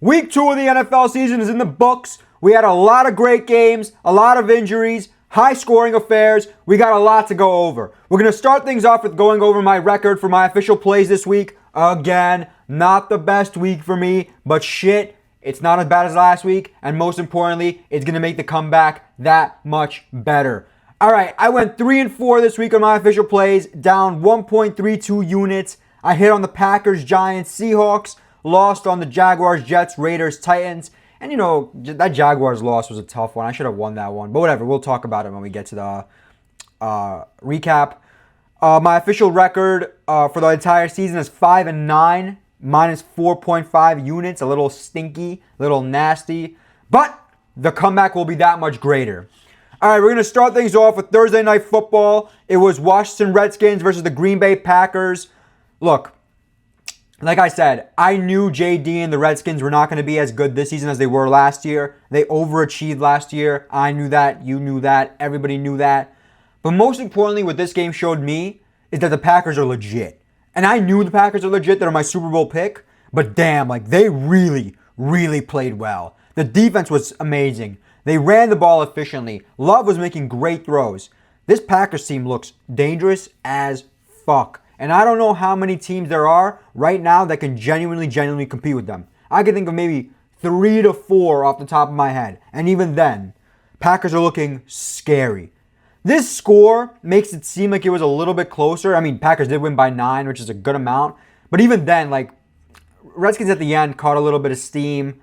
Week 2 of the NFL season is in the books. We had a lot of great games, a lot of injuries, high-scoring affairs. We got a lot to go over. We're going to start things off with going over my record for my official plays this week. Again, not the best week for me, but shit, it's not as bad as last week. And most importantly, it's going to make the comeback that much better. All right, I went 3-4 this week on my official plays, down 1.32 units. I hit on the Packers, Giants, Seahawks, lost on the Jaguars, Jets, Raiders, Titans. And, you know, that Jaguars loss was a tough one. I should have won that one. But whatever, we'll talk about it when we get to the recap. My official record for the entire season is 5-9, minus 4.5 units. A little stinky, a little nasty. But the comeback will be that much greater. All right, we're going to start things off with Thursday Night Football. It was Washington Redskins versus the Green Bay Packers. Look, like I said, I knew JD and the Redskins were not going to be as good this season as they were last year. They overachieved last year. I knew that. You knew that. Everybody knew that. But most importantly, what this game showed me is that the Packers are legit. And I knew the Packers are legit. They're my Super Bowl pick. But damn, like they really, really played well. The defense was amazing. They ran the ball efficiently. Love was making great throws. This Packers team looks dangerous as fuck. And I don't know how many teams there are right now that can genuinely compete with them. I can think of maybe 3 to 4 off the top of my head. And even then, Packers are looking scary. This score makes it seem like it was a little bit closer. I mean, Packers did win by 9, which is a good amount. But even then, like, Redskins at the end caught a little bit of steam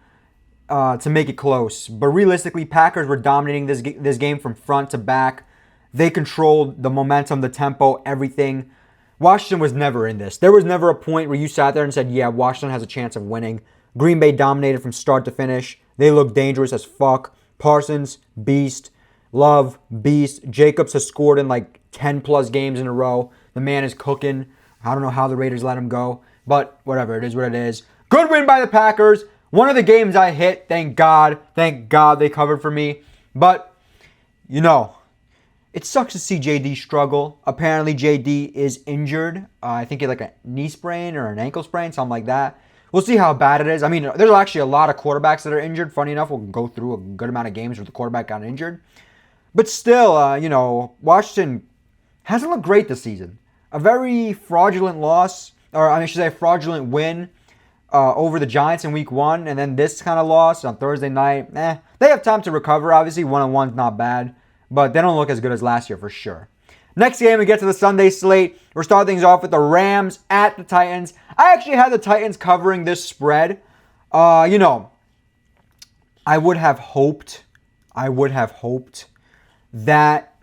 to make it close. But realistically, Packers were dominating this game from front to back. They controlled the momentum, the tempo, everything. Washington was never in this. There was never a point where you sat there and said, yeah, Washington has a chance of winning. Green Bay dominated from start to finish. They look dangerous as fuck. Parsons, beast. Love, beast. Jacobs has scored in like 10 plus games in a row. The man is cooking. I don't know how the Raiders let him go. But whatever, it is what it is. Good win by the Packers. One of the games I hit, thank God. Thank God they covered for me. But, you know, it sucks to see JD struggle. Apparently, JD is injured. I think he had like a knee sprain or an ankle sprain, something like that. We'll see how bad it is. I mean, there's actually a lot of quarterbacks that are injured. Funny enough, we'll go through a good amount of games where the quarterback got injured. But still, you know, Washington hasn't looked great this season. A very fraudulent loss, or I should say a fraudulent win over the Giants in week 1. And then this kind of loss on Thursday night. They have time to recover, obviously. 1-1's not bad. But they don't look as good as last year for sure. Next game, we get to the Sunday slate. We're starting things off with the Rams at the Titans. I actually had the Titans covering this spread. You know, I would have hoped that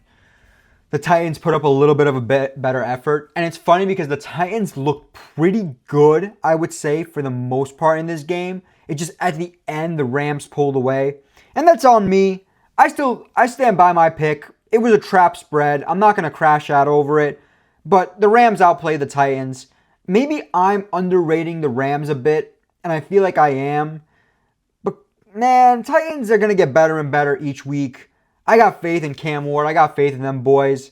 the Titans put up a little bit of a better effort. And it's funny because the Titans looked pretty good, I would say, for the most part in this game. It just, at the end, the Rams pulled away. And that's on me. I stand by my pick. It was a trap spread. I'm not going to crash out over it. But the Rams outplayed the Titans. Maybe I'm underrating the Rams a bit, and I feel like I am. But, man, Titans are going to get better and better each week. I got faith in Cam Ward. I got faith in them boys.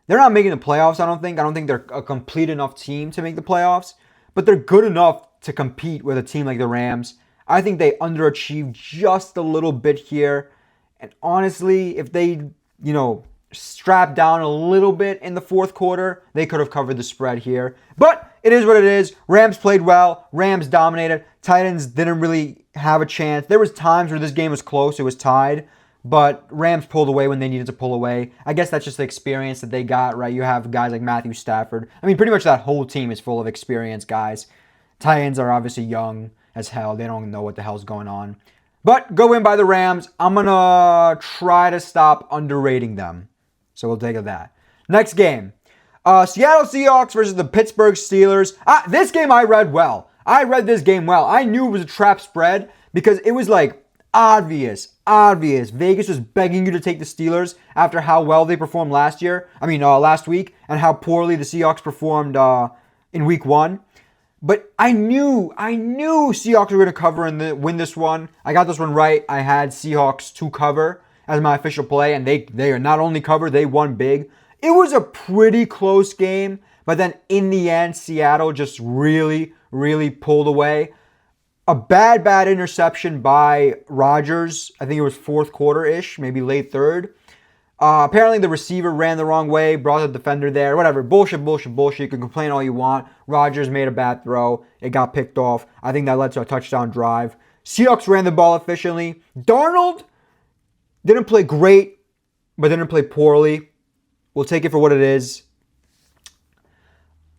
They're not making the playoffs, I don't think. I don't think they're a complete enough team to make the playoffs. But they're good enough to compete with a team like the Rams. I think they underachieved just a little bit here. And honestly, if they, you know, strap down a little bit in the fourth quarter, they could have covered the spread here. But it is what it is. Rams played well. Rams dominated. Titans didn't really have a chance. There was times where this game was close. It was tied. But Rams pulled away when they needed to pull away. I guess that's just the experience that they got, right? You have guys like Matthew Stafford. I mean, pretty much that whole team is full of experienced guys. Titans are obviously young as hell. They don't know what the hell's going on. But go in by the Rams. I'm going to try to stop underrating them. So we'll take that. Next game. Seattle Seahawks versus the Pittsburgh Steelers. This game I read well. I read this game well. I knew it was a trap spread because it was like obvious. Vegas was begging you to take the Steelers after how well they performed last week, and how poorly the Seahawks performed in week 1. But I knew Seahawks were going to cover and win this one. I got this one right. I had Seahawks to cover as my official play, and they are not only covered, they won big. It was a pretty close game, but then in the end, Seattle just really pulled away. A bad interception by Rodgers. I think it was fourth quarter-ish, maybe late third. Apparently the receiver ran the wrong way, brought the defender there, whatever. Bullshit. You can complain all you want. Rodgers made a bad throw. It got picked off. I think that led to a touchdown drive. Seahawks ran the ball efficiently. Darnold didn't play great, but didn't play poorly. We'll take it for what it is.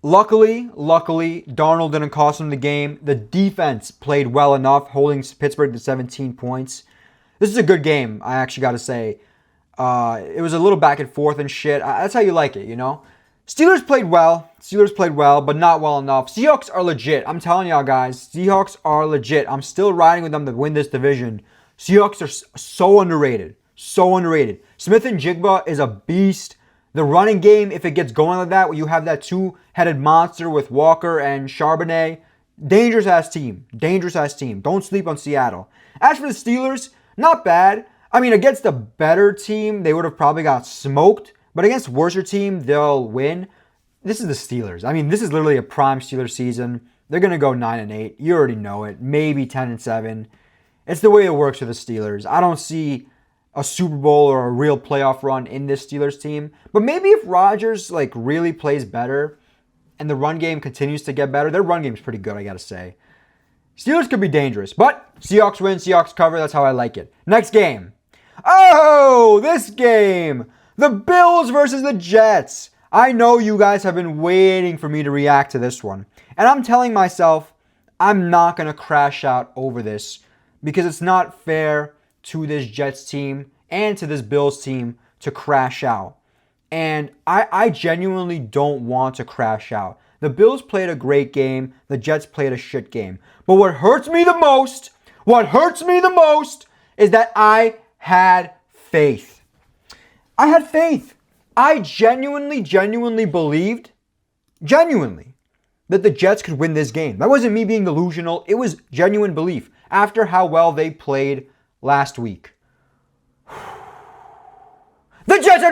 Luckily, Darnold didn't cost him the game. The defense played well enough, holding Pittsburgh to 17 points. This is a good game, I actually got to say. It was a little back and forth and shit. That's how you like it, you know? Steelers played well, but not well enough. Seahawks are legit. I'm telling y'all guys, Seahawks are legit. I'm still riding with them to win this division. Seahawks are so underrated. Smith and Jigba is a beast. The running game, if it gets going like that, where you have that two-headed monster with Walker and Charbonnet, dangerous-ass team. Don't sleep on Seattle. As for the Steelers, not bad. I mean, against a better team, they would have probably got smoked. But against a worser team, they'll win. This is the Steelers. I mean, this is literally a prime Steelers season. They're going to go 9-8. You already know it. Maybe 10-7. It's the way it works for the Steelers. I don't see a Super Bowl or a real playoff run in this Steelers team. But maybe if Rodgers really plays better and the run game continues to get better, their run game is pretty good, I got to say. Steelers could be dangerous, but Seahawks win, Seahawks cover. That's how I like it. Next game. Oh, this game. The Bills versus the Jets. I know you guys have been waiting for me to react to this one. And I'm telling myself I'm not going to crash out over this because it's not fair to this Jets team and to this Bills team to crash out. And I genuinely don't want to crash out. The Bills played a great game. The Jets played a shit game. But what hurts me the most is that I had faith. I genuinely believed, that the Jets could win this game. That wasn't me being delusional. It was genuine belief after how well they played last week. The Jets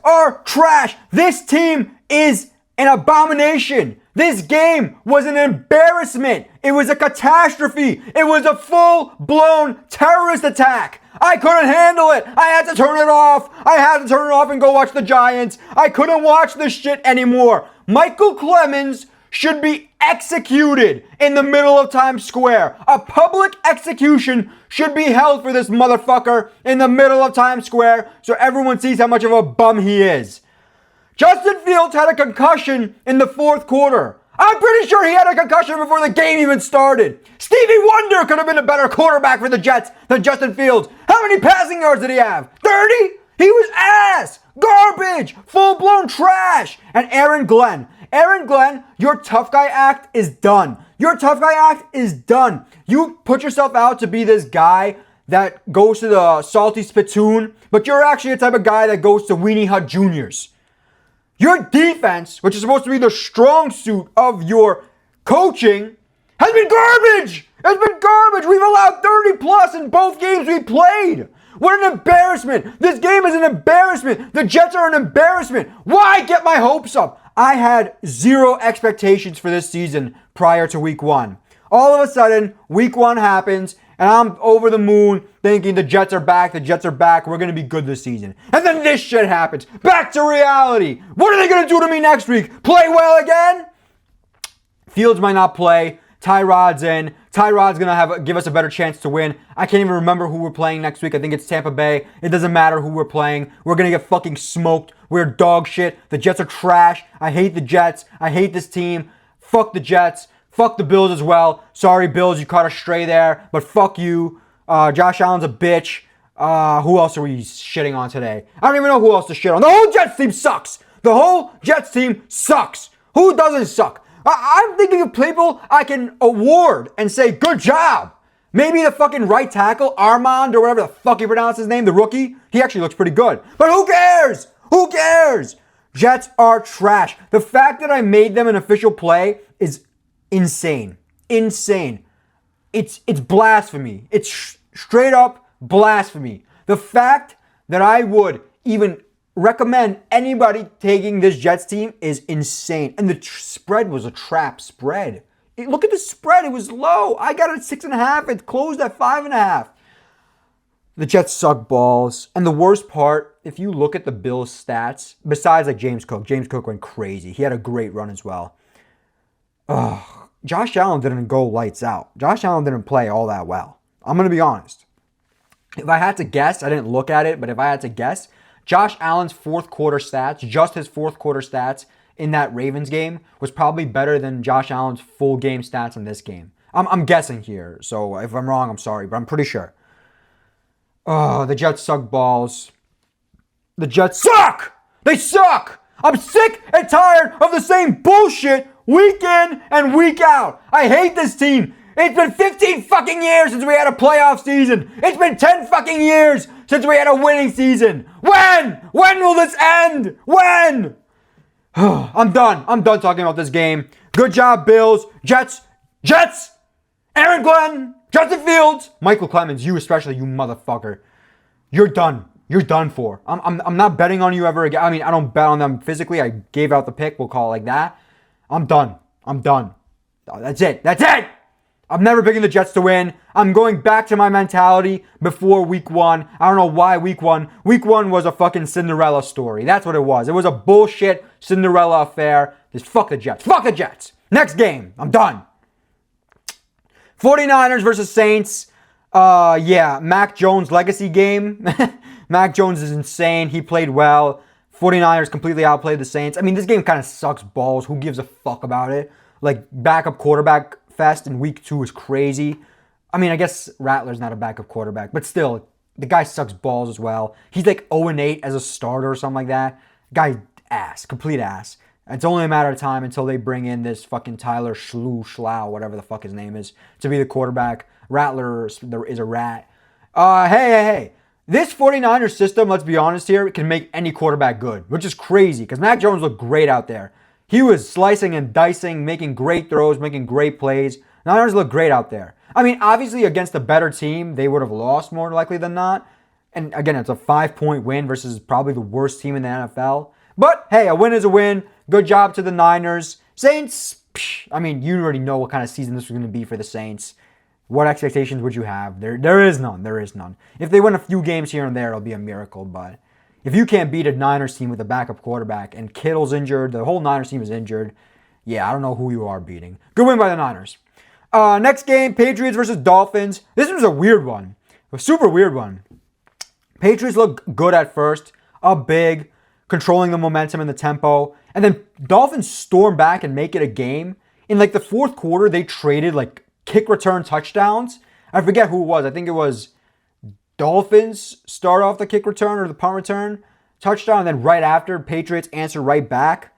are trash. This team is an abomination. This game was an embarrassment. It was a catastrophe. It was a full-blown terrorist attack. I couldn't handle it. I had to turn it off. And go watch the Giants. I couldn't watch this shit anymore. Michael Clemens should be executed in the middle of Times Square. A public execution should be held for this motherfucker in the middle of Times Square so everyone sees how much of a bum he is. Justin Fields had a concussion in the fourth quarter. I'm pretty sure he had a concussion before the game even started. Stevie Wonder could have been a better quarterback for the Jets than Justin Fields. How many passing yards did he have? 30? He was ass, garbage, full-blown trash. And Aaron Glenn, your tough guy act is done. You put yourself out to be this guy that goes to the Salty Spittoon, but you're actually the type of guy that goes to Weenie Hut Juniors. Your defense, which is supposed to be the strong suit of your coaching, has been garbage. We've allowed 30 plus in both games we played. What an embarrassment. This game is an embarrassment. The Jets are an embarrassment. Why get my hopes up? I had zero expectations for this season prior to week one. All of a sudden, week one happens, and I'm over the moon thinking the Jets are back, we're going to be good this season. And then this shit happens. Back to reality. What are they going to do to me next week? Play well again? Fields might not play. Tyrod's in. Tyrod's going to give us a better chance to win. I can't even remember who we're playing next week. I think it's Tampa Bay. It doesn't matter who we're playing. We're going to get fucking smoked. We're dog shit. The Jets are trash. I hate the Jets. I hate this team. Fuck the Jets. Fuck the Bills as well. Sorry, Bills, you caught a stray there. But fuck you. Josh Allen's a bitch. Who else are we shitting on today? I don't even know who else to shit on. The whole Jets team sucks. Who doesn't suck? I'm thinking of people I can award and say, good job. Maybe the fucking right tackle, Armand, or whatever the fuck you pronounce his name, the rookie. He actually looks pretty good. But who cares? Jets are trash. The fact that I made them an official play is insane. It's blasphemy. It's straight up blasphemy. The fact that I would even recommend anybody taking this Jets team is insane. And the spread was a trap spread. Look at the spread. It was low. I got it at 6.5. It closed at 5.5. The Jets suck balls. And the worst part, if you look at the Bills' stats, besides like James Cook went crazy. He had a great run as well. Josh Allen didn't go lights out. Josh Allen didn't play all that well. I'm going to be honest. If I had to guess, I didn't look at it, but if I had to guess, Josh Allen's fourth quarter stats, just his fourth quarter stats in that Ravens game, was probably better than Josh Allen's full game stats in this game. I'm guessing here, so if I'm wrong, I'm sorry, but I'm pretty sure. Oh, the Jets suck balls. The Jets suck! They suck! I'm sick and tired of the same bullshit week in and week out. I hate this team. It's been 15 fucking years since we had a playoff season. It's been 10 fucking years since we had a winning season. When? When will this end? When? I'm done. I'm done talking about this game. Good job, Bills. Jets. Aaron Glenn. Justin Fields. Michael Clemens, you especially, you motherfucker. You're done. You're done for. I'm not betting on you ever again. I mean, I don't bet on them physically. I gave out the pick. We'll call it like that. I'm done. That's it. I'm never picking the Jets to win. I'm going back to my mentality before week one. I don't know why week one. Week one was a fucking Cinderella story. That's what it was. It was a bullshit Cinderella affair. Just fuck the Jets. Fuck the Jets. Next game. I'm done. 49ers versus Saints. Mac Jones legacy game. Mac Jones is insane. He played well. 49ers completely outplayed the Saints. I mean, this game kind of sucks balls. Who gives a fuck about it? Like, backup quarterback fest in week 2 is crazy. I mean, I guess Rattler's not a backup quarterback, but still, the guy sucks balls as well. He's like 0-8 as a starter or something like that. Guy ass, complete ass. It's only a matter of time until they bring in this fucking Tyler Schlau, whatever the fuck his name is, to be the quarterback. Rattler is a rat. Hey. This 49ers system, let's be honest here, can make any quarterback good, which is crazy because Mac Jones looked great out there. He was slicing and dicing, making great throws, making great plays. Niners look great out there. I mean, obviously against a better team, they would have lost more likely than not. And again, it's a 5-point win versus probably the worst team in the NFL. But hey, a win is a win. Good job to the Niners. Saints, I mean, you already know what kind of season this was going to be for the Saints. What expectations would you have? There is none. There is none. If they win a few games here and there, it'll be a miracle. But if you can't beat a Niners team with a backup quarterback and Kittle's injured, the whole Niners team is injured, yeah, I don't know who you are beating. Good win by the Niners. Next game, Patriots versus Dolphins. This was a weird one. A super weird one. Patriots look good at first, up big, controlling the momentum and the tempo. And then Dolphins storm back and make it a game. In like the fourth quarter, they traded like kick return touchdowns. I forget who it was. I think it was Dolphins start off the kick return or the punt return touchdown. And then right after, Patriots answer right back.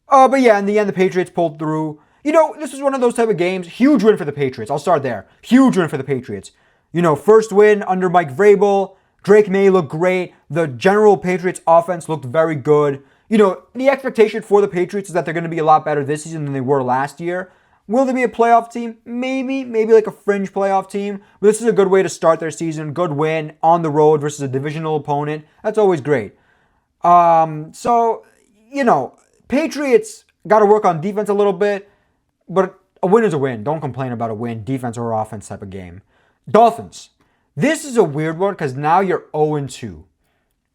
But yeah, in the end, the Patriots pulled through. You know, this was one of those type of games. Huge win for the Patriots. I'll start there. Huge win for the Patriots. You know, first win under Mike Vrabel. Drake May looked great. The general Patriots offense looked very good. You know, the expectation for the Patriots is that they're going to be a lot better this season than they were last year. Will they be a playoff team? Maybe like a fringe playoff team. But this is a good way to start their season. Good win on the road versus a divisional opponent. That's always great. So, you know, Patriots got to work on defense a little bit. But a win is a win. Don't complain about a win, defense or offense type of game. Dolphins. This is a weird one because now you're 0-2.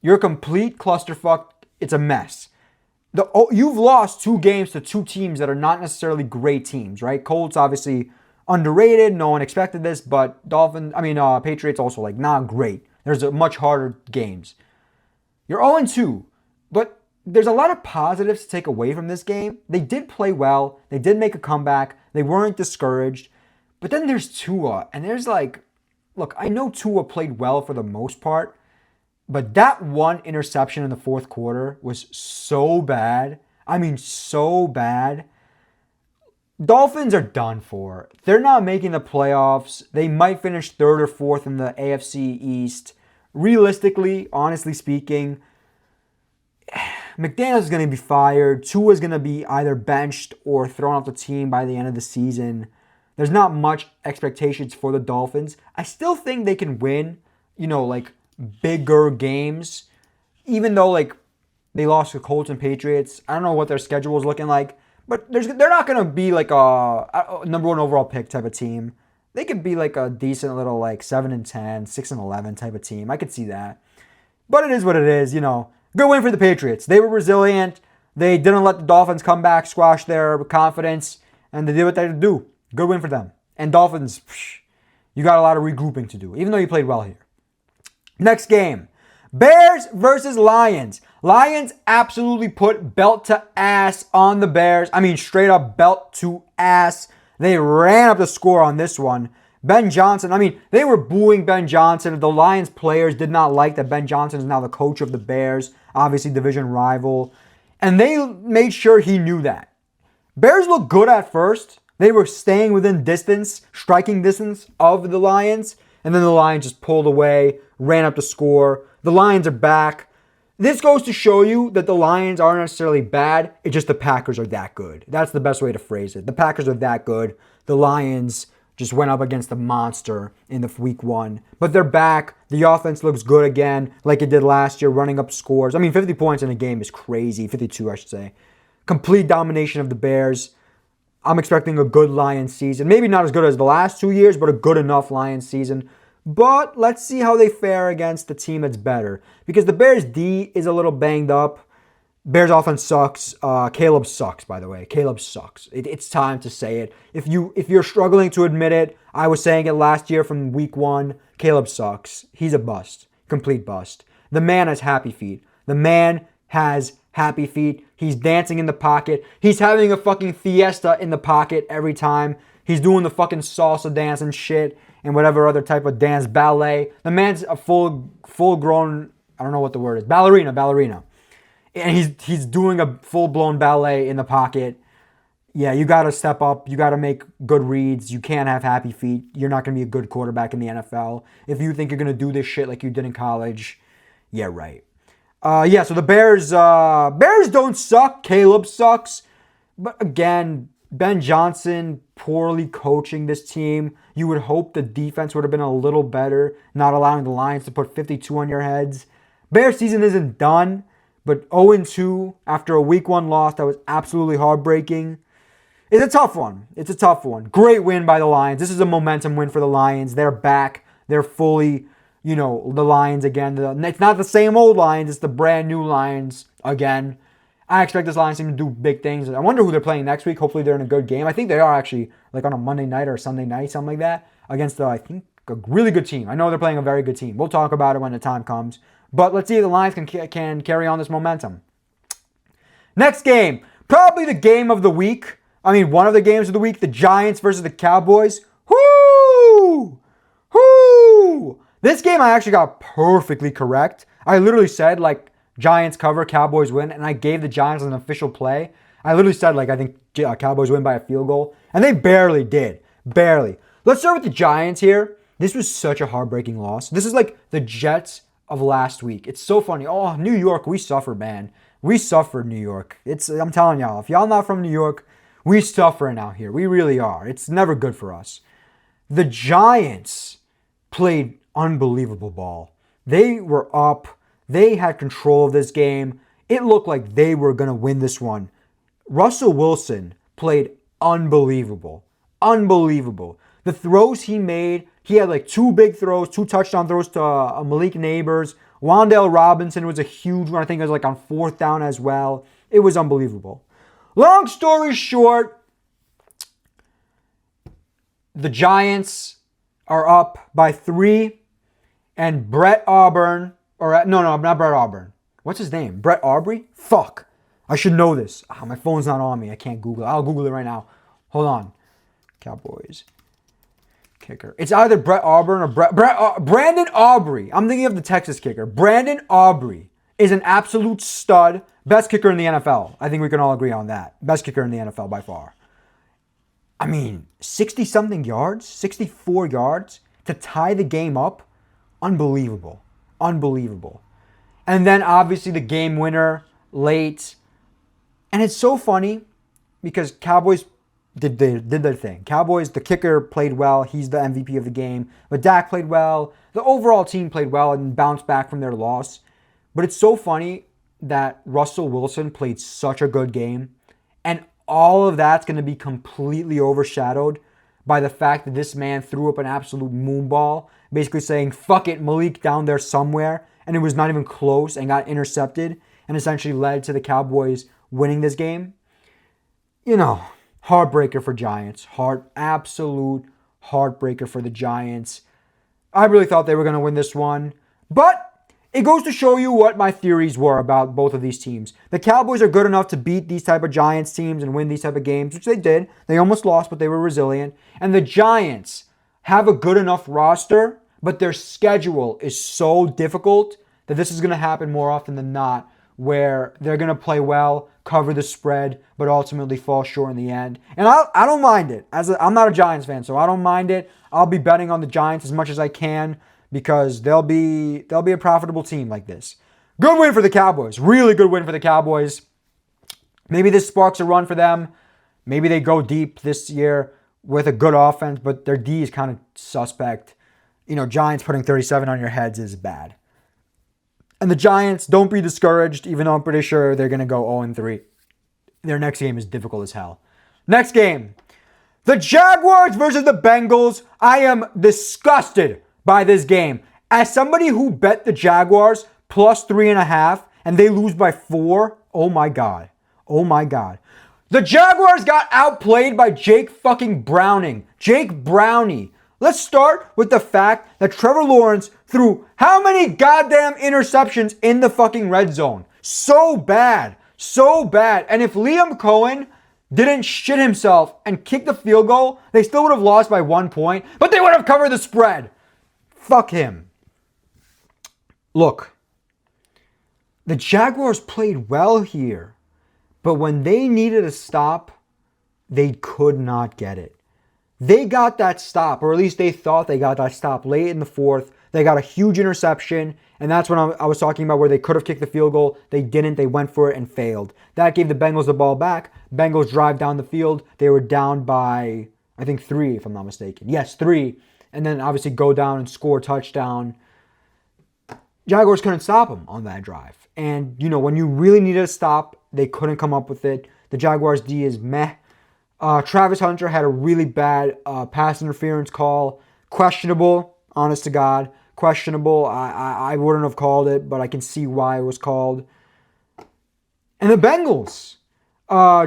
You're a complete clusterfuck. It's a mess. You've lost 2 games to 2 teams that are not necessarily great teams, right? Colts obviously underrated. No one expected this, but Patriots also like not great. There's a much harder games. You're 0-2, but there's a lot of positives to take away from this game. They did play well. They did make a comeback. They weren't discouraged. But then there's Tua, and there's like, look, I know Tua played well for the most part, but that one interception in the fourth quarter was so bad. I mean, so bad. Dolphins are done for. They're not making the playoffs. They might finish 3rd or 4th in the AFC East. Realistically, honestly speaking, McDaniels is going to be fired. Tua is going to be either benched or thrown off the team by the end of the season. There's not much expectations for the Dolphins. I still think they can win, like bigger games, even though like they lost to Colts and Patriots. I don't know what their schedule is looking like, But they're not going to be like a number one overall pick type of team. They could be like a decent little like 7-10, 6-11 type of team. I could see that. But it is what it is, you know. Good win for the Patriots. They were resilient. They didn't let the Dolphins come back, squash their confidence, and they did what they had to do. Good win for them. And Dolphins, you got a lot of regrouping to do, even though you played well here. Next game, Bears versus Lions. Lions absolutely put belt to ass on the Bears. I mean, straight up belt to ass. They ran up the score on this one. Ben Johnson, I mean, they were booing Ben Johnson. The Lions players did not like that Ben Johnson is now the coach of the Bears, obviously division rival. And they made sure he knew that. Bears looked good at first. They were staying within distance, striking distance of the Lions. And then the Lions just pulled away, ran up the score. The Lions are back. This goes to show you that the Lions aren't necessarily bad. It's just the Packers are that good. That's the best way to phrase it. The Packers are that good. The Lions just went up against the monster in the week 1. But they're back. The offense looks good again, like it did last year, running up scores. I mean, 50 points in a game is crazy. 52, I should say. Complete domination of the Bears. I'm expecting a good Lions season. Maybe not as good as the last 2 years, but a good enough Lions season. But let's see how they fare against the team that's better. Because the Bears D is a little banged up. Bears offense sucks. Caleb sucks, by the way. Caleb sucks. It's time to say it. If you're struggling to admit it, I was saying it last year from week 1. Caleb sucks. He's a bust. Complete bust. The man has happy feet. The man has happy feet. He's dancing in the pocket. He's having a fucking fiesta in the pocket every time. He's doing the fucking salsa dance and shit and whatever other type of dance, ballet. The man's a full-grown, I don't know what the word is, ballerina. And he's doing a full-blown ballet in the pocket. Yeah, you got to step up. You got to make good reads. You can't have happy feet. You're not going to be a good quarterback in the NFL. If you think you're going to do this shit like you did in college, yeah, right. So the Bears don't suck. Caleb sucks. But again, Ben Johnson poorly coaching this team. You would hope the defense would have been a little better, not allowing the Lions to put 52 on your heads. Bears season isn't done. But 0-2 after a week 1 loss that was absolutely heartbreaking. It's a tough one. It's a tough one. Great win by the Lions. This is a momentum win for the Lions. They're back. They're fully, the Lions again. It's not the same old Lions. It's the brand new Lions again. I expect this Lions team to do big things. I wonder who they're playing next week. Hopefully they're in a good game. I think they are actually like on a Monday night or a Sunday night, something like that, against, I think, a really good team. I know they're playing a very good team. We'll talk about it when the time comes. But let's see if the Lions can carry on this momentum. Next game, probably the game of the week. I mean, one of the games of the week, the Giants versus the Cowboys. Whoo! Whoo! This game I actually got perfectly correct. I literally said, Giants cover, Cowboys win, and I gave the Giants an official play. I literally said, I think Cowboys win by a field goal, and they barely did. Barely. Let's start with the Giants here. This was such a heartbreaking loss. This is like the Jets of last week. It's so funny. Oh, New York, we suffer, man. We suffer, New York. I'm telling y'all, if y'all not from New York, we suffering out here. We really are. It's never good for us. The Giants played unbelievable ball. They were up. They had control of this game. It looked like they were going to win this one. Russell Wilson played unbelievable. Unbelievable. The throws he made, he had 2 big throws, 2 touchdown throws to Malik Neighbors. Wan'Dale Robinson was a huge one. I think it was on 4th down as well. It was unbelievable. Long story short, the Giants are up by 3. And Brett Auburn, not Brett Auburn. What's his name? Brett Aubrey? Fuck. I should know this. My phone's not on me. I can't Google it. I'll Google it right now. Hold on. Cowboys. Kicker. It's either Brett Auburn or Brandon Aubrey. I'm thinking of the Texas kicker. Brandon Aubrey is an absolute stud. Best kicker in the NFL. I think we can all agree on that. Best kicker in the NFL by far. I mean, 60-something yards, 64 yards to tie the game up. Unbelievable. Unbelievable. And then obviously the game winner late. And it's so funny because Cowboys did their thing. Cowboys, the kicker played well. He's the MVP of the game. But Dak played well. The overall team played well and bounced back from their loss. But it's so funny that Russell Wilson played such a good game. And all of that's going to be completely overshadowed by the fact that this man threw up an absolute moonball, basically saying, fuck it, Malik down there somewhere, and it was not even close and got intercepted and essentially led to the Cowboys winning this game. Heartbreaker for Giants. Absolute heartbreaker for the Giants. I really thought they were going to win this one, but it goes to show you what my theories were about both of these teams. The Cowboys are good enough to beat these type of Giants teams and win these type of games, which they did. They almost lost, but they were resilient. And the Giants have a good enough roster, but their schedule is so difficult that this is going to happen more often than not, where they're going to play well, cover the spread, but ultimately fall short in the end. And I don't mind it. I'm not a Giants fan, so I don't mind it. I'll be betting on the Giants as much as I can, because they'll be a profitable team like this. Good win for the Cowboys. Really good win for the Cowboys. Maybe this sparks a run for them. Maybe they go deep this year with a good offense, but their D is kind of suspect. Giants putting 37 on your heads is bad. And the Giants, don't be discouraged, even though I'm pretty sure they're going to go 0-3. Their next game is difficult as hell. Next game, the Jaguars versus the Bengals. I am disgusted by this game. As somebody who bet the Jaguars plus 3.5 and they lose by 4, oh my God. Oh my God. The Jaguars got outplayed by Jake fucking Browning. Jake Brownie. Let's start with the fact that Trevor Lawrence threw how many goddamn interceptions in the fucking red zone? So bad. So bad. And if Liam Cohen didn't shit himself and kick the field goal, they still would have lost by 1 point, but they would have covered the spread. Fuck him. Look, the Jaguars played well here, but when they needed a stop, they could not get it. They got that stop, or at least they thought they got that stop late in the fourth. They got a huge interception, and that's when I was talking about where they could have kicked the field goal. They didn't. They went for it and failed. That gave the Bengals the ball back. Bengals drive down the field. They were down by, I think, 3, if I'm not mistaken. Yes, 3. And then obviously go down and score a touchdown. Jaguars couldn't stop them on that drive. And, when you really needed a stop, they couldn't come up with it. The Jaguars' D is meh. Travis Hunter had a really bad pass interference call. Questionable, honest to God. Questionable. I wouldn't have called it, but I can see why it was called. And the Bengals.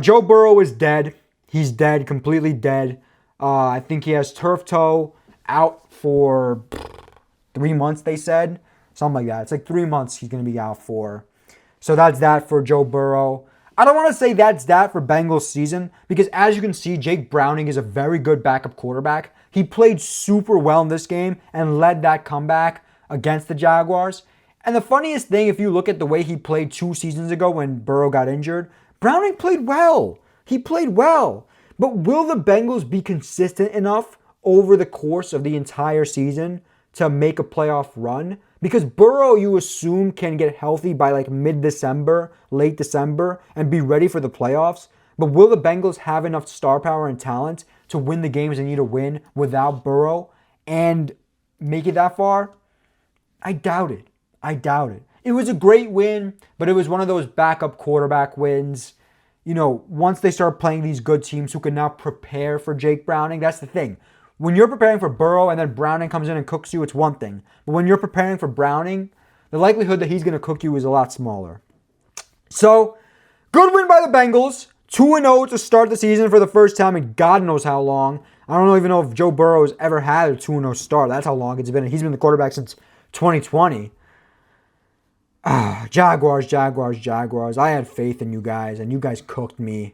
Joe Burrow is dead. He's dead, completely dead. I think he has turf toe. Out for 3 months, they said. Something like that. It's like 3 months he's going to be out for. So that's that for Joe Burrow. I don't want to say that's that for Bengals season, because as you can see, Jake Browning is a very good backup quarterback. He played super well in this game and led that comeback against the Jaguars. And the funniest thing, if you look at the way he played 2 seasons ago when Burrow got injured, Browning played well. He played well. But will the Bengals be consistent enough over the course of the entire season to make a playoff run? Because Burrow, you assume, can get healthy by like mid-December, late December, and be ready for the playoffs. But will the Bengals have enough star power and talent to win the games they need to win without Burrow and make it that far? I doubt it. I doubt it. It was a great win, but it was one of those backup quarterback wins. Once they start playing these good teams who can now prepare for Jake Browning, that's the thing. When you're preparing for Burrow and then Browning comes in and cooks you, it's one thing. But when you're preparing for Browning, the likelihood that he's going to cook you is a lot smaller. So, good win by the Bengals. 2-0 to start the season for the first time in God knows how long. I don't even know if Joe Burrow has ever had a 2-0 start. That's how long it's been. He's been the quarterback since 2020. Jaguars. I had faith in you guys, and you guys cooked me.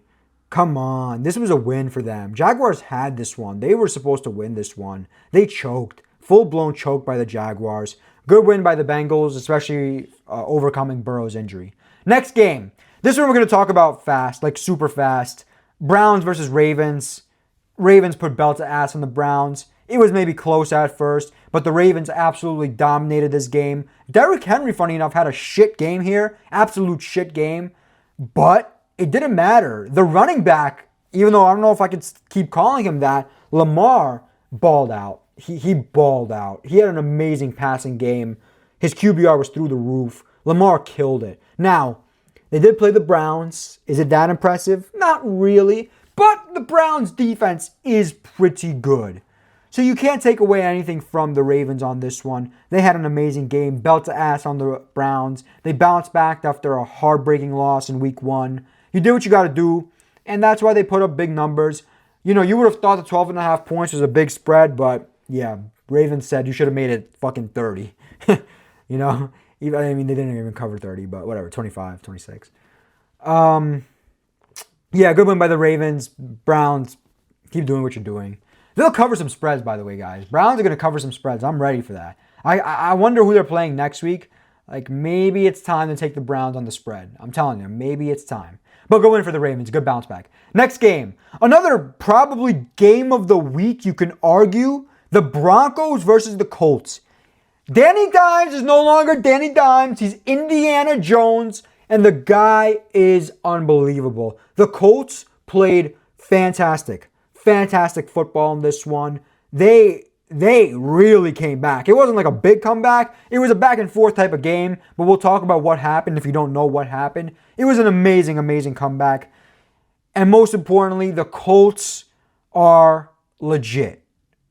Come on. This was a win for them. Jaguars had this one. They were supposed to win this one. They choked. Full-blown choke by the Jaguars. Good win by the Bengals, especially overcoming Burrow's injury. Next game. This one we're going to talk about fast, like super fast. Browns versus Ravens. Ravens put belt to ass on the Browns. It was maybe close at first, but the Ravens absolutely dominated this game. Derrick Henry, funny enough, had a shit game here. Absolute shit game. But it didn't matter. The running back, even though I don't know if I could keep calling him that, Lamar balled out. He balled out. He had an amazing passing game. His QBR was through the roof. Lamar killed it. Now, They did play the Browns. Is it that impressive? Not really. But the Browns defense is pretty good. So you can't take away anything from the Ravens on this one. They had an amazing game, belt to ass on the Browns. They bounced back after a heartbreaking loss in week 1. You did what you got to do, and that's why they put up big numbers. You know, you would have thought the 12.5 points was a big spread, but yeah, Ravens said you should have made it fucking 30. You know, they didn't even cover 30, but whatever, 25, 26. Yeah, good win by the Ravens. Browns, keep doing what you're doing. They'll cover some spreads, by the way, guys. Browns are going to cover some spreads. I'm ready for that. I wonder who they're playing next week. Like, maybe it's time to take the Browns on the spread. I'm telling you, maybe it's time. But go in for the Ravens. Good bounce back. Next game. Another probably game of the week, you can argue. The Broncos versus the Colts. Danny Dimes is no longer Danny Dimes. He's Indiana Jones. And the guy is unbelievable. The Colts played fantastic football in this one. They really came back. It wasn't like a big comeback. It was a back and forth type of game, but we'll talk about what happened if you don't know what happened. It was an amazing comeback. And most importantly, the Colts are legit.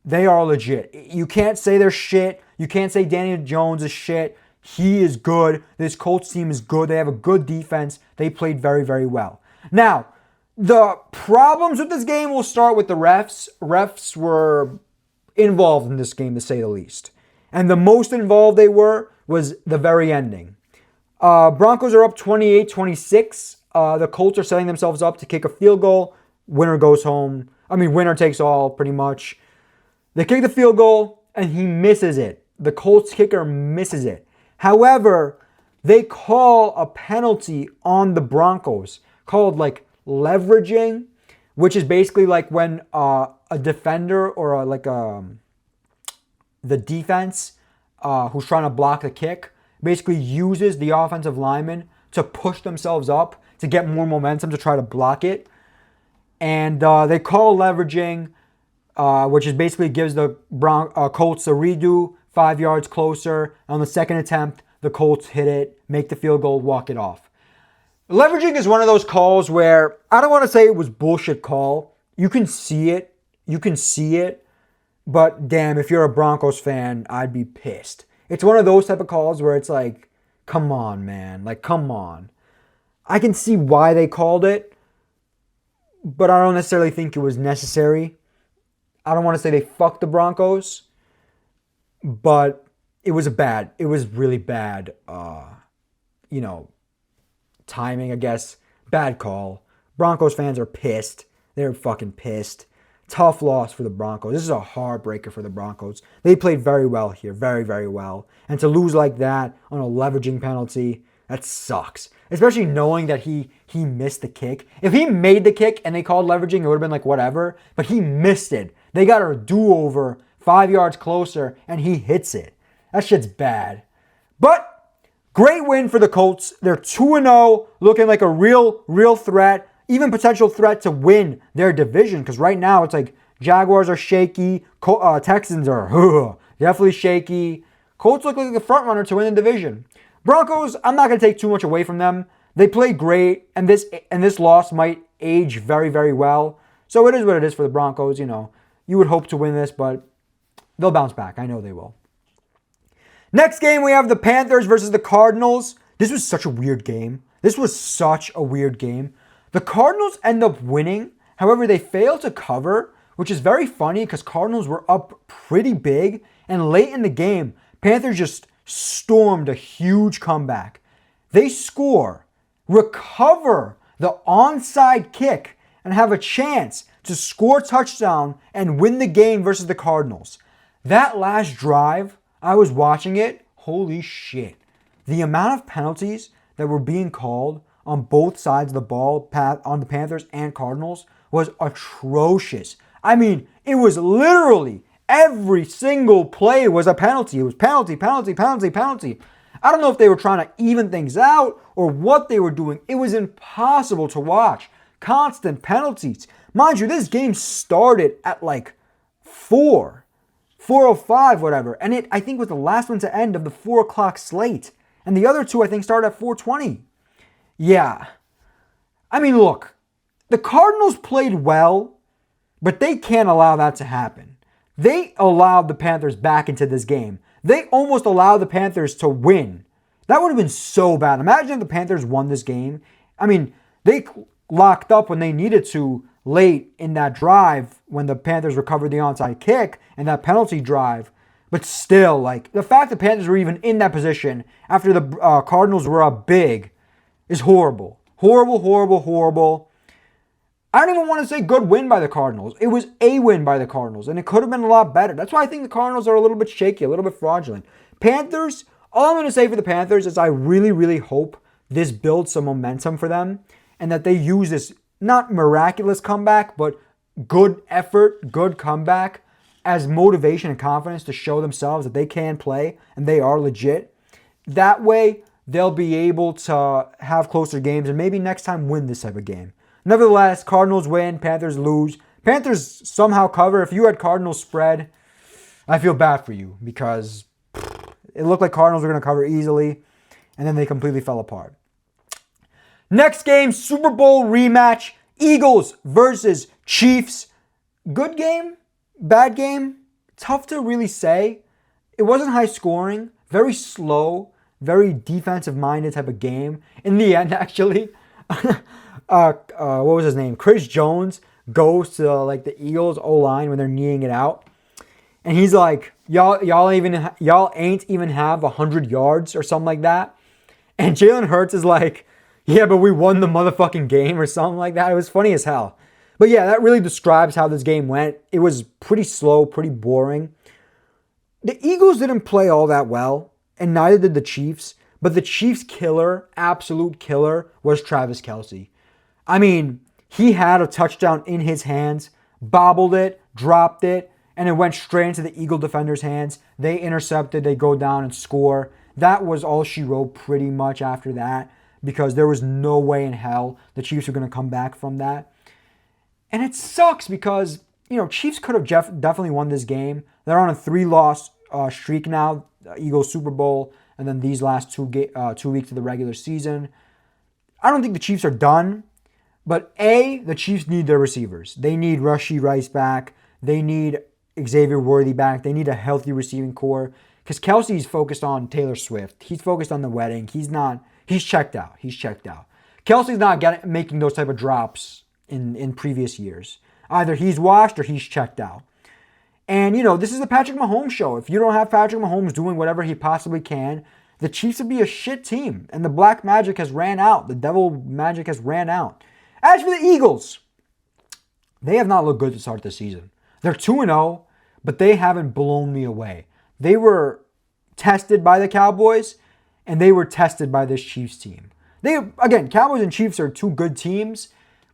They are legit. You can't say they're shit. You can't say Daniel Jones is shit. He is good. This Colts team is good. They have a good defense. They played very well. Now, the problems with this game will start with the refs. Refs were involved in this game, to say the least. And the most involved they were was the very ending. Broncos are up 28-26. The Colts are setting themselves up to kick a field goal. Winner goes home. Winner takes all, pretty much. They kick the field goal, and he misses it. The Colts kicker misses it. However, they call a penalty on the Broncos called leveraging, which is basically like when a defender or the defense who's trying to block the kick basically uses the offensive lineman to push themselves up to get more momentum to try to block it. And they call leveraging, which is basically gives the Colts a redo 5 yards closer. On the second attempt, the Colts hit it, make the field goal, walk it off. Leveraging is one of those calls where I don't want to say it was bullshit call. You can see it. But damn, if you're a Broncos fan, I'd be pissed. It's one of those type of calls where it's like, come on, man. Come on. I can see why they called it, but I don't necessarily think it was necessary. I don't want to say they fucked the Broncos, but it was really bad, timing, I guess. Bad call. Broncos fans are pissed. They're fucking pissed. Tough loss for the Broncos. This is a heartbreaker for the Broncos. They played very well here. Very well. And to lose like that on a leveraging penalty, that sucks. Especially knowing that he missed the kick. If he made the kick and they called leveraging, it would have been like whatever. But he missed it. They got a do-over 5 yards closer and he hits it. That shit's bad. But great win for the Colts. They're 2-0, looking like a real threat, even potential threat to win their division. Because right now it's like Jaguars are shaky, Texans are definitely shaky. Colts look like the front runner to win the division. Broncos, I'm not going to take too much away from them. They played great, and this loss might age very well. So it is what it is for the Broncos. You would hope to win this, but they'll bounce back. I know they will. Next game, we have the Panthers versus the Cardinals. This was such a weird game. The Cardinals end up winning. However, they failed to cover, which is very funny because Cardinals were up pretty big. And late in the game, Panthers just stormed a huge comeback. They score, recover the onside kick, and have a chance to score a touchdown and win the game versus the Cardinals. That last drive, I was watching it. Holy shit. The amount of penalties that were being called on both sides of the ball, on the Panthers and Cardinals, was atrocious. It was literally every single play was a penalty. It was penalty. I don't know if they were trying to even things out or what they were doing. It was impossible to watch. Constant penalties. Mind you, this game started at 4:05, whatever. And I think was the last one to end of the 4 o'clock slate. And the other two, I think, started at 4:20. Yeah. I mean, look, the Cardinals played well, but they can't allow that to happen. They allowed the Panthers back into this game. They almost allowed the Panthers to win. That would have been so bad. Imagine if the Panthers won this game. I mean, they locked up when they needed to late in that drive when the Panthers recovered the onside kick and that penalty drive. But still, like, the fact the Panthers were even in that position after the Cardinals were up big is horrible. Horrible, horrible, horrible. I don't even want to say good win by the Cardinals. It was a win by the Cardinals, and it could have been a lot better. That's why I think the Cardinals are a little bit shaky, a little bit fraudulent. Panthers, all I'm going to say for the Panthers is I really, really hope this builds some momentum for them and that they use this, not miraculous comeback, but good effort, good comeback as motivation and confidence to show themselves that they can play and they are legit. That way, they'll be able to have closer games and maybe next time win this type of game. Nevertheless, Cardinals win, Panthers lose. Panthers somehow cover. If you had Cardinals spread, I feel bad for you because it looked like Cardinals were going to cover easily, and then they completely fell apart. Next game, Super Bowl rematch, Eagles versus Chiefs. Good game, bad game, tough to really say. It wasn't high scoring, very slow, very defensive-minded type of game. In the end, actually, what was his name? Chris Jones goes to like the Eagles O-line when they're kneeing it out. And he's like, y'all ain't even have 100 yards or something like that. And Jalen Hurts is like, yeah, but we won the motherfucking game or something like that. It was funny as hell. But yeah, that really describes how this game went. It was pretty slow, pretty boring. The Eagles didn't play all that well, and neither did the Chiefs. But the Chiefs' killer, absolute killer, was Travis Kelce. I mean, he had a touchdown in his hands, bobbled it, dropped it, and it went straight into the Eagle defender's hands. They intercepted, they go down and score. That was all she wrote pretty much after that because there was no way in hell the Chiefs were going to come back from that. And it sucks because, Chiefs could have definitely won this game. They're on a 3-loss streak now, Eagles Super Bowl, and then these last 2 weeks of the regular season. I don't think the Chiefs are done, but the Chiefs need their receivers. They need Rashee Rice back. They need Xavier Worthy back. They need a healthy receiving core because Kelsey's focused on Taylor Swift. He's focused on the wedding. He's checked out. Kelsey's not making those type of drops in previous years. Either he's washed or he's checked out. And, this is the Patrick Mahomes show. If you don't have Patrick Mahomes doing whatever he possibly can, the Chiefs would be a shit team. And the black magic has ran out. The devil magic has ran out. As for the Eagles, they have not looked good to start the season. They're 2-0, but they haven't blown me away. They were tested by the Cowboys, and they were tested by this Chiefs team. Cowboys and Chiefs are 2 good teams,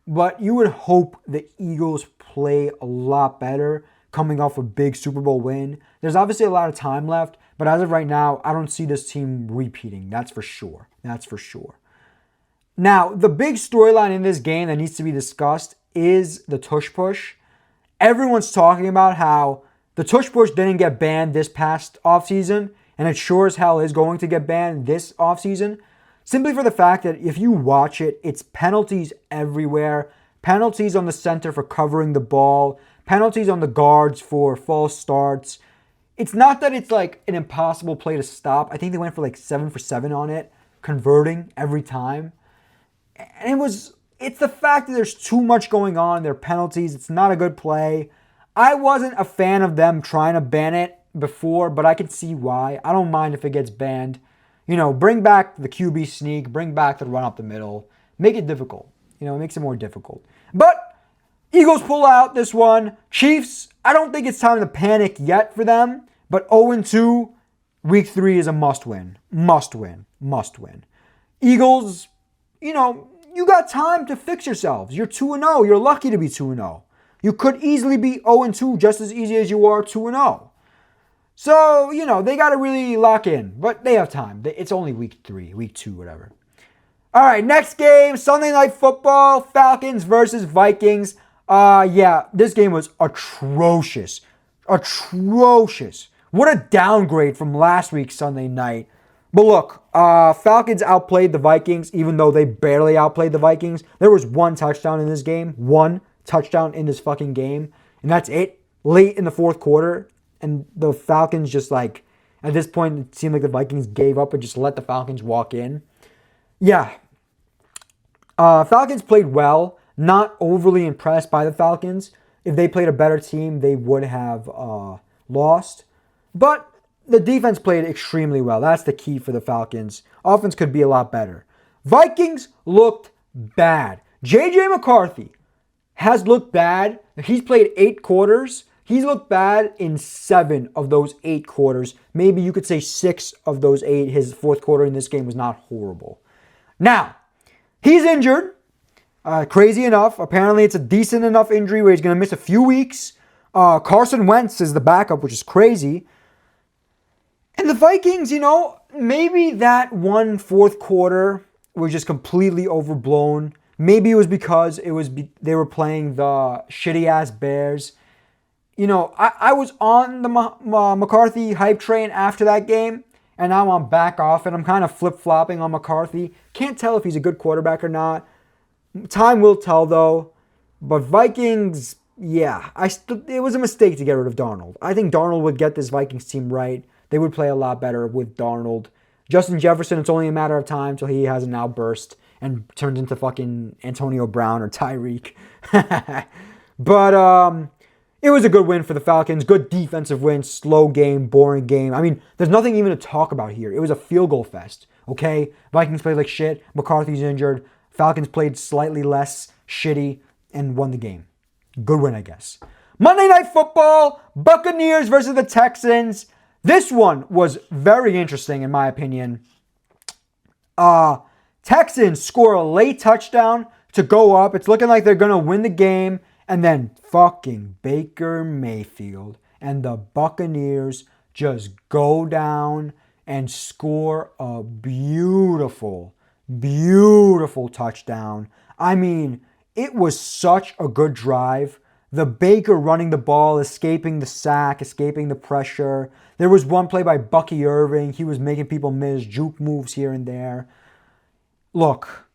but you would hope the Eagles play a lot better coming off a big Super Bowl win. There's obviously a lot of time left, but as of right now, I don't see this team repeating. That's for sure. Now, the big storyline in this game that needs to be discussed is the tush push. Everyone's talking about how the tush push didn't get banned this past offseason, and it sure as hell is going to get banned this offseason, simply for the fact that if you watch it, it's penalties everywhere. Penalties on the center for covering the ball. Penalties on the guards for false starts. It's not that it's like an impossible play to stop. I think they went for like 7 for 7 on it, converting every time. And it's the fact that there's too much going on. There are penalties. It's not a good play. I wasn't a fan of them trying to ban it before, but I can see why. I don't mind if it gets banned. Bring back the QB sneak. Bring back the run up the middle. Make it difficult. It makes it more difficult. But Eagles pull out this one. Chiefs, I don't think it's time to panic yet for them, but 0-2, week 3 is a must win. Must win. Eagles, you got time to fix yourselves. You're 2-0. You're lucky to be 2-0. You could easily be 0-2 just as easy as you are 2-0. So, they got to really lock in, but they have time. It's only week 3, week 2, whatever. All right, next game, Sunday Night Football, Falcons versus Vikings. This game was atrocious. What a downgrade from last week's Sunday night. But look, Falcons outplayed the Vikings, even though they barely outplayed the Vikings. There was one touchdown in this game. One touchdown in this fucking game. And that's it. Late in the fourth quarter. And the Falcons just like, at this point, it seemed like the Vikings gave up and just let the Falcons walk in. Yeah. Falcons played well. Not overly impressed by the Falcons. If they played a better team, they would have lost. But the defense played extremely well. That's the key for the Falcons. Offense could be a lot better. Vikings looked bad. J.J. McCarthy has looked bad. He's played 8 quarters. He's looked bad in 7 of those 8 quarters. Maybe you could say 6 of those 8. His fourth quarter in this game was not horrible. Now, he's injured. Crazy enough. Apparently, it's a decent enough injury where he's going to miss a few weeks. Carson Wentz is the backup, which is crazy. And the Vikings, maybe that one fourth quarter was just completely overblown. Maybe it was because they were playing the shitty-ass Bears. I was on the McCarthy hype train after that game, and now I'm back off, and I'm kind of flip-flopping on McCarthy. Can't tell if he's a good quarterback or not. Time will tell, though. But Vikings, yeah, it was a mistake to get rid of Darnold. I think Darnold would get this Vikings team right. They would play a lot better with Darnold. Justin Jefferson, it's only a matter of time till he has an outburst and turns into fucking Antonio Brown or Tyreek. But it was a good win for the Falcons. Good defensive win. Slow game, boring game. I mean, there's nothing even to talk about here. It was a field goal fest, okay? Vikings played like shit. McCarthy's injured. Falcons played slightly less shitty and won the game. Good win, I guess. Monday Night Football, Buccaneers versus the Texans. This one was very interesting in my opinion. Texans score a late touchdown to go up. It's looking like they're going to win the game. And then fucking Baker Mayfield and the Buccaneers just go down and score a beautiful touchdown. I mean, it was such a good drive. The Baker running the ball, escaping the sack, escaping the pressure. There was one play by Bucky Irving. He was making people miss, juke moves here and there. Look,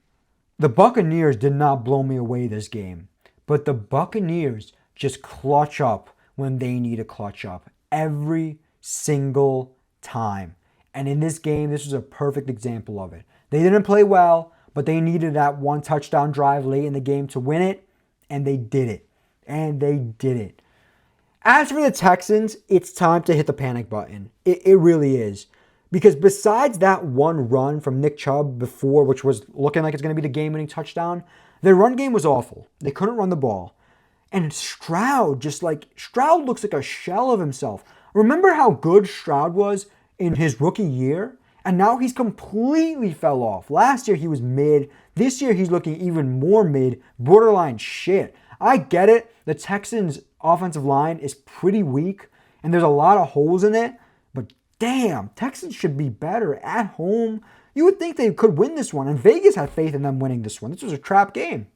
the Buccaneers did not blow me away this game. But the Buccaneers just clutch up when they need to clutch up every single time. And in this game, this was a perfect example of it. They didn't play well, but they needed that one touchdown drive late in the game to win it, and they did it. As for the Texans, it's time to hit the panic button. It really is. Because besides that one run from Nick Chubb before, which was looking like it's going to be the game-winning touchdown, their run game was awful. They couldn't run the ball. And Stroud looks like a shell of himself. Remember how good Stroud was in his rookie year? And now he's completely fell off. Last year he was mid. This year he's looking even more mid, borderline shit. I get it. The Texans' offensive line is pretty weak, and there's a lot of holes in it. But damn, Texans should be better at home. You would think they could win this one, and Vegas had faith in them winning this one. This was a trap game.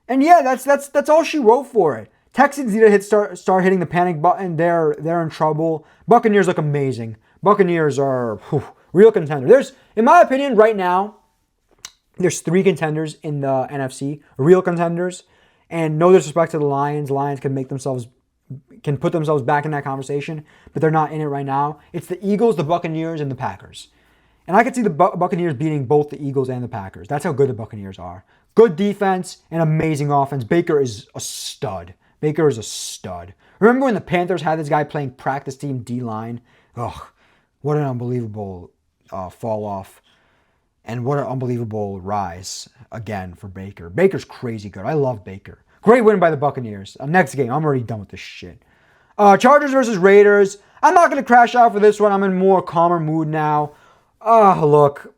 And yeah, that's all she wrote for it. Texans need to start hitting the panic button. They're in trouble. Buccaneers look amazing. Buccaneers are real contenders. In my opinion, right now, there's 3 contenders in the NFC, real contenders. And no disrespect to the Lions. Lions can put themselves back in that conversation, but they're not in it right now. It's the Eagles, the Buccaneers, and the Packers. And I could see the Buccaneers beating both the Eagles and the Packers. That's how good the Buccaneers are. Good defense and amazing offense. Baker is a stud. Remember when the Panthers had this guy playing practice team D-line? Ugh, what an unbelievable fall off. And what an unbelievable rise again for Baker. Baker's crazy good. I love Baker. Great win by the Buccaneers. Next game. I'm already done with this shit. Chargers versus Raiders. I'm not going to crash out for this one. I'm in more calmer mood now. Look.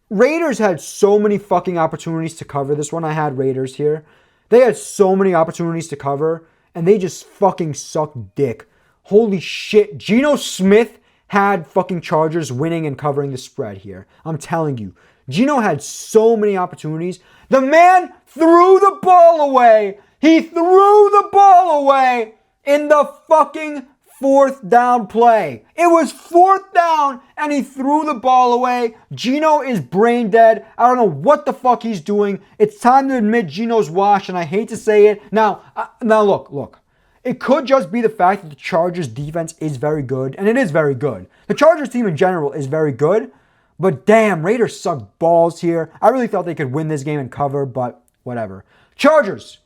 Raiders had so many fucking opportunities to cover this one. I had Raiders here. They had so many opportunities to cover, and they just fucking sucked dick. Holy shit. Geno Smith had fucking Chargers winning and covering the spread here. I'm telling you. Geno had so many opportunities. The man threw the ball away. He threw the ball away in the fucking fourth down play. It was fourth down and he threw the ball away. Geno is brain dead. I don't know what the fuck he's doing. It's time to admit Geno's washed, and I hate to say it. Now look. It could just be the fact that the Chargers defense is very good, and it is very good. The Chargers team in general is very good, but damn, Raiders suck balls here. I really thought they could win this game and cover, but whatever. Chargers.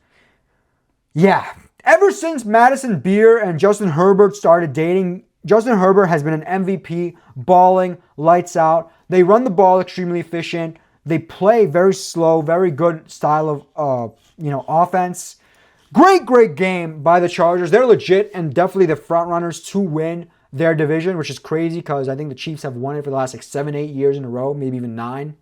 Yeah. Ever since Madison Beer and Justin Herbert started dating, Justin Herbert has been an MVP, balling, lights out. They run the ball extremely efficient. They play very slow, very good style of offense. Great game by the Chargers. They're legit and definitely the front runners to win their division, which is crazy because I think the Chiefs have won it for the last 7-8 years in a row, maybe even 9.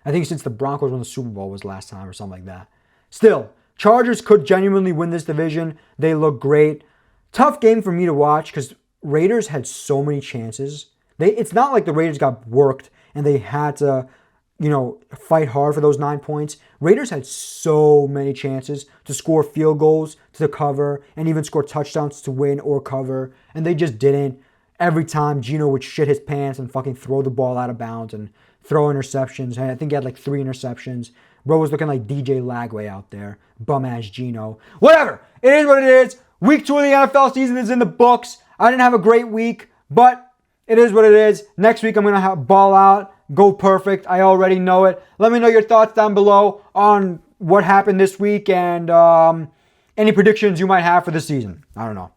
I think since the Broncos won the Super Bowl was last time or something like that. Still, Chargers could genuinely win this division. They look great. Tough game for me to watch because Raiders had so many chances. It's not like the Raiders got worked and they had to, fight hard for those 9 points. Raiders had so many chances to score field goals, to cover, and even score touchdowns to win or cover, and they just didn't. Every time Geno would shit his pants and fucking throw the ball out of bounds and throw interceptions. I think he had like 3 interceptions. Bro was looking like DJ Lagway out there. Bum-ass Geno. Whatever. It is what it is. Week 2 of the NFL season is in the books. I didn't have a great week, but it is what it is. Next week I'm going to ball out, go perfect. I already know it. Let me know your thoughts down below on what happened this week and any predictions you might have for the season. I don't know.